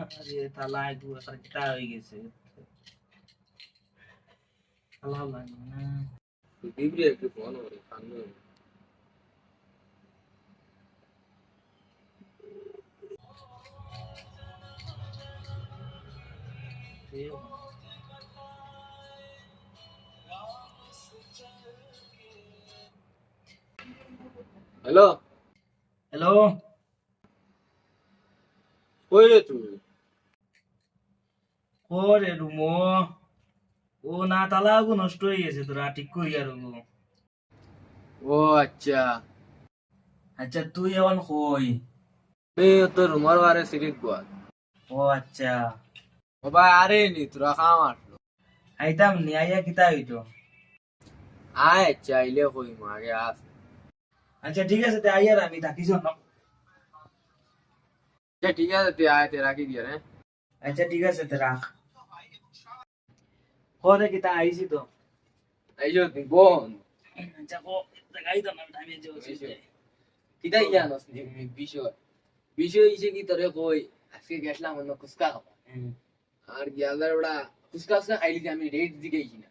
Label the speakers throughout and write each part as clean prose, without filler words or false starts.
Speaker 1: আরে তালা একটু একটা হয়ে গেছে। তালা লাগবে না।
Speaker 2: দিবরি একটু ফোন করে কান্না হ্যালো
Speaker 1: হ্যালো,
Speaker 2: কই রে তুই
Speaker 1: ওরে রুমো, ও না তালা আগু নষ্ট হয়ে গেছে, তোরা ঠিক করি আর ও।
Speaker 2: ও আচ্ছা
Speaker 1: আচ্ছা তুই এখন কই?
Speaker 2: এই তো রুমার বারে সিরিক বল
Speaker 1: ও আচ্ছা,
Speaker 2: ও ভাই আরে নি তোরা খাম আসলো
Speaker 1: আইতাম নি, আইয়া কিতা হইতো?
Speaker 2: আয় চাইলে কই আগে আস
Speaker 1: আচ্ছা ঠিক আছে, তে আইয়ার আমি থাকিস না।
Speaker 2: আচ্ছা ঠিক আছে তুই আয় তে রাখি দিয়ে হ্যাঁ
Speaker 1: আচ্ছা ঠিক আছে, তে রাখ। করে কিতা আইছি তো।
Speaker 2: এই যে তুই বোন
Speaker 1: আচ্ছা কো, দেখাই তো না টাইমে যে হইছে।
Speaker 2: কিতা জানোস নি বিষয় বিষয় ইসে কি তোরে কই আজকে গেছলাম অন্য কুসকা খাবা আর গিয়ালার ওটা কুসকা কুসকা খাইলি যে আমি রেট দিকেইছি না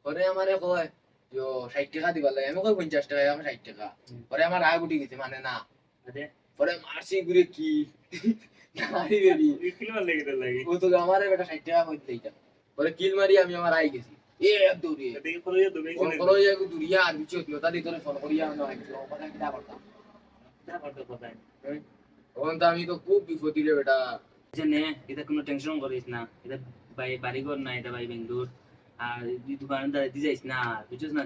Speaker 2: পরে আমারে কয় যে 60 টাকা দিবার লাগে আমি কই 50 টাকা আমি 60 টাকা পরে আমার রাগ উঠে গেছে মানে না
Speaker 1: আরে
Speaker 2: পরে মারছি ঘুরে কি নারী বেরি
Speaker 1: কিলো লাগে তো লাগে।
Speaker 2: ও তো আমারে বেটা 60 টাকা কই দিইতা পরে কিল মারি আমি আমার আই গেছি এ দৌড়ে
Speaker 1: দেখি করে তো বেশি
Speaker 2: ফোন
Speaker 1: না।
Speaker 2: করো ইয়া দুরিয়া আর বিচত নতা দি তোরে ফোন করিয়া না আইছো মানে কিটা করতাম
Speaker 1: কিতা করতে কোথায়?
Speaker 2: তখন তো আমি তো খুব বিপত্তি রে বেটা
Speaker 1: যে নে, এটা কোনো টেনশন করিস না। এটা বাড়ি ঘর না, এটা ভাই বেঙ্গলোর। আর এই দোকানে দাঁড়াইতে যাইস না, বুঝছিস না?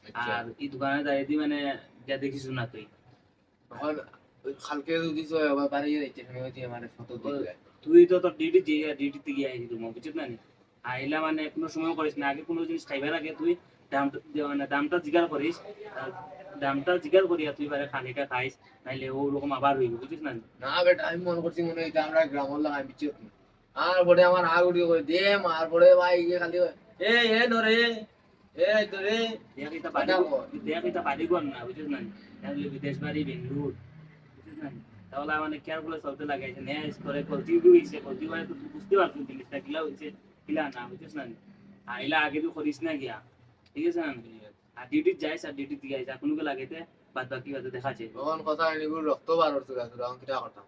Speaker 2: আচ্ছা
Speaker 1: আর এই দোকানে দাঁড়াইতে মানে যা দেখিস না তুই।
Speaker 2: তখন ওই খালকে যদি তো আবার বাড়িয়ে যাইতে আমি হইতে আমার ফটো দিবে
Speaker 1: তুই তো তোর ডিউটিতে গিয়ে আইসি তুমি, বুঝছিস না? আইলা মানে কোনো সময় করিস না, আগে কোনো জিনিস খাইবার আগে তুই দামটা মানে দামটা জিজ্ঞাসা করিস। আর দামটা জিজ্ঞাসা করিয়া তুই বারে খানিটা খাইস, নাইলে ওরকম আবার হইব, বুঝছিস না?
Speaker 2: না বেটা আমি মনে করছি মনে হইতে আমরা গ্রামের লাগাই বিচত আর পরে আমার আগ উঠে কই দে মার পরে ভাই গিয়ে খালি এ এ ধরে এ ধরে
Speaker 1: দেখ এটা বাড়ি, দেখ এটা বাড়ি ঘর না, বুঝছিস না? তাহলে বিদেশ বাড়ি বেঙ্গলোর, বুঝছিস না? তাহলে মানে কেয়ারফুল চলতে লাগে, নেস করে কলতি হইছে, কলতি মানে তো তুই বুঝতে পারছিস জিনিসটা কিলা হইছে কিলা না, বুঝছিস না? আইলা আগে তো করিস না গিয়া, ঠিক আছে না? আর ডিউটি যাইস, আর ডিউটি দিয়ে আইস, আর কোনো লাগেতে বাদ বাকি বাদে দেখা যাইব।
Speaker 2: তখন কথা এগুলো রক্ত বার হচ্ছে তখন কিটা করতাম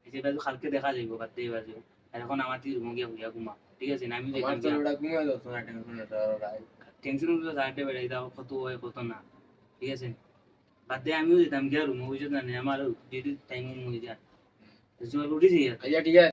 Speaker 1: এই যে বাজু খালকে দেখা যাইব, বাদ দিয়ে বাজু। আর এখন আমার তুই রুমে গিয়া হইয়া ঘুমা, ঠিক আছে না? আমি
Speaker 2: আমার
Speaker 1: যেতাম
Speaker 2: তো
Speaker 1: গিয়া,
Speaker 2: ওটা ঘুমিয়ে যাচ্ছে না টেনশন এটা
Speaker 1: টেনশন উঠলে যাইতে বেড়াই দাও, কত হয় কত না, ঠিক আছে? বাদ দিয়ে আমিও যেতাম গিয়া রুমে, বুঝছিস না? আমার ডিউটির টাইম হয়ে যায়, উঠেছি।
Speaker 2: আচ্ছা ঠিক আছে